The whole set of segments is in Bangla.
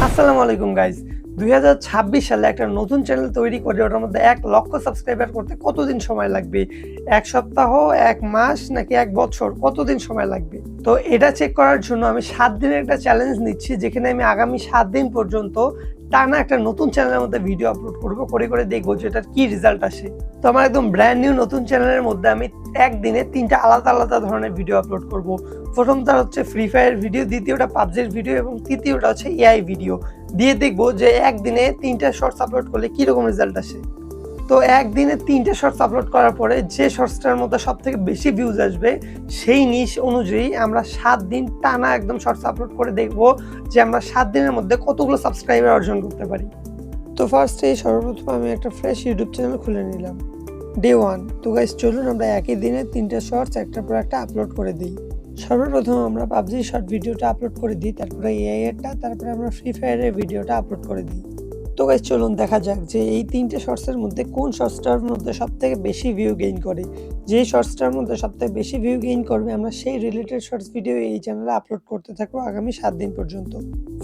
আসসালামু আলাইকুম গাইস। 2026 সালে একটা নতুন চ্যানেল তৈরি করে ওটার মধ্যে 1 লক্ষ সাবস্ক্রাইবার করতে কতদিন সময় লাগবে? 1 সপ্তাহ, 1 মাস নাকি 1 বছর? কতদিন সময় লাগবে? তো এটা চেক করার জন্য আমি 7 দিনের একটা চ্যালেঞ্জ নিচ্ছি, যেখানে আমি আগামী 7 দিন পর্যন্ত টানা একটা নতুন চ্যানেলের মধ্যে ভিডিও আপলোড করব। করে দেখব যে এটার কি রেজাল্ট আসে। তো আমার একদম ব্র্যান্ড নিউ নতুন চ্যানেলের মধ্যে আমি একদিনে 3টা আলাদা ধরনের ভিডিও আপলোড করব। প্রথমটা হচ্ছে ফ্রি ফায়ার ভিডিও, দ্বিতীয়টা পাবজির ভিডিও এবং তৃতীয়টা হচ্ছে এআই ভিডিও। দিয়ে দেখব যে একদিনে 3টা শর্টস আপলোড করলে কিরকম রেজাল্ট আসে। তো একদিনে 3টা শর্টস আপলোড করার পরে যে শর্টসটার মধ্যে সবথেকে বেশি ভিউজ আসবে, সেই নিশ অনুযায়ী আমরা 7 দিন টানা একদম শর্টস আপলোড করে দেখব যে আমরা 7 দিনের মধ্যে কতগুলো সাবস্ক্রাইবার অর্জন করতে পারি। তো সর্বপ্রথম আমি একটা ফ্রেশ ইউটিউব চ্যানেল খুলে নিলাম। ডে 1। তো গাইস চলুন আমরা একই দিনে 3টা শর্টস একটার পর একটা আপলোড করে দিই। সর্বপ্রথম আমরা পাবজি শর্ট ভিডিওটা আপলোড করে দিই, তারপরে এআই এরটা, তারপরে আমরা ফ্রি ফায়ারের ভিডিওটা আপলোড করে দিই। তো গাইস চলুন দেখা যাক যে এই 3টে শর্টসের মধ্যে কোন শর্টসটার মধ্যে সবথেকে বেশি ভিউ গেইন করে। যে শর্টসটার মধ্যে সবথেকে বেশি ভিউ গেইন করবে আমরা সেই রিলেটেড শর্টস ভিডিও এই চ্যানেলে আপলোড করতে থাকবো আগামী 7 দিন পর্যন্ত।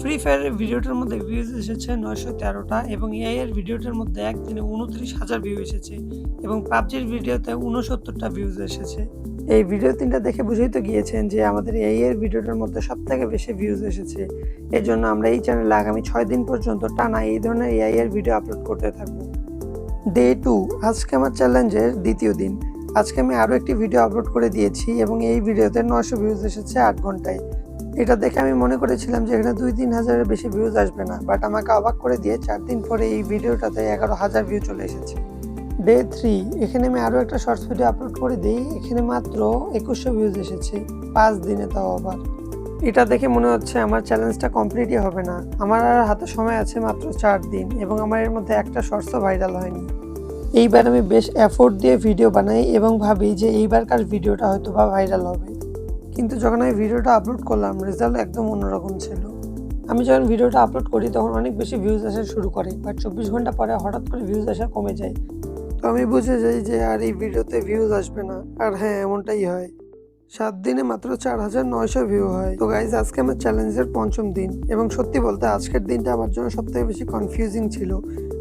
ফ্রি ফায়ারের ভিডিওটার মধ্যে ভিউজ এসেছে 913টা এবং এআই এর ভিডিওটার মধ্যে একদিনে 29,000 ভিউ এসেছে এবং পাবজির ভিডিওতে 69টা ভিউজ এসেছে। এই ভিডিও 3টা দেখে বুঝেই তো গিয়েছেন যে আমাদের এআই এর ভিডিওটার মধ্যে সবথেকে বেশি ভিউজ এসেছে। এর জন্য আমরা এই চ্যানেলে আগামী 6 দিন পর্যন্ত টানা এই ধরনের এআই এর ভিডিও আপলোড করতে থাকবো। ডে 2। আজকে আমার চ্যালেঞ্জের দ্বিতীয় দিন। আজকে আমি আরও একটি ভিডিও আপলোড করে দিয়েছি এবং এই ভিডিওতে 900 ভিউজ এসেছে 8 ঘন্টায়। এটা দেখে আমি মনে করেছিলাম যে এখানে 2-3 হাজারের বেশি ভিউজ আসবে না, বাট আমাকে অবাক করে দিয়ে 4 দিন পরে এই ভিডিওটাতে 11,000 ভিউ চলে এসেছে। ডে 3। এখানে আমি আরও একটা শর্টস ভিডিও আপলোড করে দিই। এখানে মাত্র 2100 ভিউজ এসেছে 5 দিনে, তাও আবার। এটা দেখে মনে হচ্ছে আমার চ্যালেঞ্জটা কমপ্লিটই হবে না। আমার আর হাতে সময় আছে মাত্র 4 দিন এবং আমার এর মধ্যে একটা শর্টসও ভাইরাল হয়নি। এইবার আমি বেশ এফোর্ট দিয়ে ভিডিও বানাই এবং ভাবি যে এইবারকার ভিডিওটা হয়তো বা ভাইরাল হবে। কিন্তু যখন আমি ভিডিওটা আপলোড করলাম রেজাল্ট একদম অন্যরকম ছিল। আমি যখন ভিডিওটা আপলোড করি তখন অনেক বেশি ভিউজ আসা শুরু করে, বাট 24 ঘন্টা পরে হঠাৎ করে ভিউজ আসা কমে যায়। তো আমি বুঝে যাই যে আর এই ভিডিওতে ভিউজ আসবে না। আর হ্যাঁ, এমনটাই হয়। 7 দিনে মাত্র 4,900 ভিউ হয়। তো গাইজ আজকে আমার চ্যালেঞ্জের 5ম দিন এবং সত্যি বলতে আজকের দিনটা আমার জন্য সবথেকে বেশি কনফিউজিং ছিল,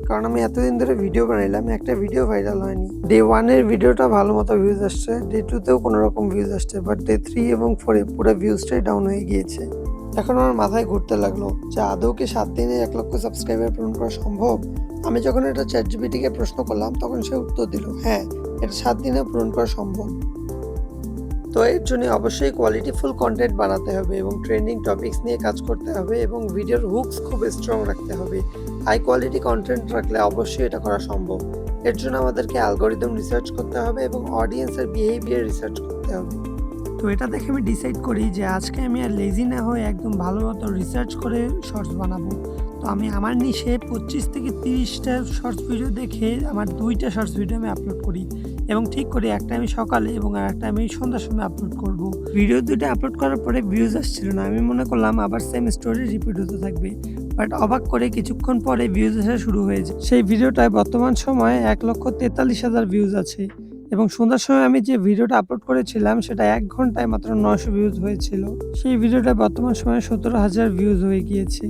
কারণ আমি এতদিন ধরে ভিডিও বানাইলাম, একটা ভিডিও ভাইরাল হয়নি। ডে 1 এর ভিডিওটা ভালো মতো ভিউজ আসছে, ডে 2 তেও কোনো রকম ভিউজ আসছে, বাট ডে 3 এবং 4 এ পুরো ভিউজটাই ডাউন হয়ে গিয়েছে। এখন আমার মাথায় ঘুরতে লাগলো যে আদৌ কি 7 দিনে 1 লক্ষ সাবস্ক্রাইবার পূরণ করা সম্ভব। আমি যখন এটা চ্যাটজিপিটিকে প্রশ্ন করলাম তখন সে উত্তর দিল, হ্যাঁ, এটা 7 দিনে পূরণ করা সম্ভব। তো এর জন্য অবশ্যই কোয়ালিটিফুল কন্টেন্ট বানাতে হবে এবং ট্রেন্ডিং টপিকস নিয়ে কাজ করতে হবে এবং ভিডিওর হুকস খুব স্ট্রং রাখতে হবে। হাই কোয়ালিটি কন্টেন্ট রাখলে অবশ্যই এটা করা সম্ভব। এর জন্য আমাদেরকে অ্যালগরিদম রিসার্চ করতে হবে এবং অডিয়েন্সের বিহেভিয়ার রিসার্চ করতে হবে। তো এটা দেখে আমি ডিসাইড করি যে আজকে আমি আর লেজি না হয়ে একদম ভালো মতো রিসার্চ করে শর্টস বানাবো। তো আমি আমার নিশে 25 থেকে 30টা শর্টস ভিডিও দেখে আমার 2টা শর্টস ভিডিও আমি আপলোড করি এবং ঠিক করি একটা আমি সকালে এবং আর একটা আমি সন্ধ্যার সময় আপলোড করব। ভিডিও 2টা আপলোড করার পরে ভিউজ আসছিল না। আমি মনে করলাম আবার সেম স্টোরি রিপিট হতে থাকবে, বাট অবাক করে কিছুক্ষণ পরে ভিউজ আসা শুরু হয়েছে। সেই ভিডিওটায় বর্তমান সময়ে 1,43,000 ভিউজ আছে এবং সন্ধ্যার সময় আমি যে ভিডিওটা আপলোড করেছিলাম সেটা 1 ঘন্টায় মাত্র 900 ভিউজ হয়েছিল। সেই ভিডিওটা বর্তমান সময়ে 17,000 ভিউজ হয়ে গিয়েছে।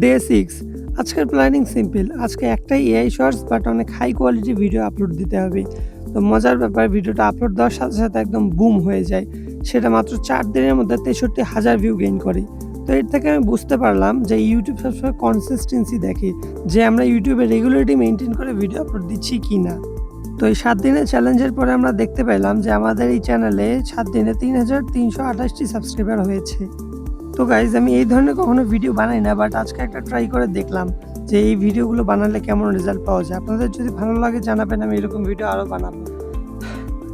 ডে 6। আজকের প্ল্যানিং সিম্পল। আজকে একটাই এআই শর্টস, বাট অনেক হাই কোয়ালিটি ভিডিও আপলোড দিতে হবে। তো মজার ব্যাপার, ভিডিওটা আপলোড দেওয়ার সাথে সাথে একদম বুম হয়ে যায়। সেটা মাত্র 4 দিনের মধ্যে 63,000 ভিউ গেইন করে। তো এর থেকে আমি বুঝতে পারলাম যে ইউটিউব সবসময় কনসিস্টেন্সি দেখে, যে আমরা ইউটিউবে রেগুলারিটি মেনটেন করে ভিডিও আপলোড দিচ্ছি কি না। তো এই 7 দিনের চ্যালেঞ্জের পরে আমরা দেখতে পেলাম যে আমাদের এই চ্যানেলে 7 দিনে 3,328টি সাবস্ক্রাইবার হয়েছে। তো গাইজ আমি এই ধরনের কখনো ভিডিও বানাই না, বাট আজকে একটা ট্রাই করে দেখলাম যে এই ভিডিওগুলো বানালে কেমন রেজাল্ট পাওয়া যায়। আপনাদের যদি ভালো লাগে জানাবেন, আমি এরকম ভিডিও আরও বানাবো।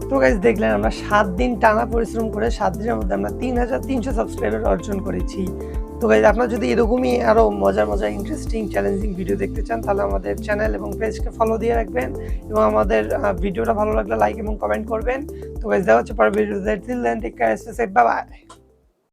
তো গাইজ দেখলেন আমরা 7 দিন টানা পরিশ্রম করে 7 দিনের মধ্যে আমরা 3,300 সাবস্ক্রাইবার অর্জন করেছি। তো গাইজ আপনারা যদি এরকমই আরও মজার ইন্টারেস্টিং চ্যালেঞ্জিং ভিডিও দেখতে চান তাহলে আমাদের চ্যানেল এবং পেজকে ফলো দিয়ে রাখবেন এবং আমাদের ভিডিওটা ভালো লাগলে লাইক এবং কমেন্ট করবেন। তো গাইজ দেখা হচ্ছে পরের ভিডিওতে। Till then take care, stay safe, bye by.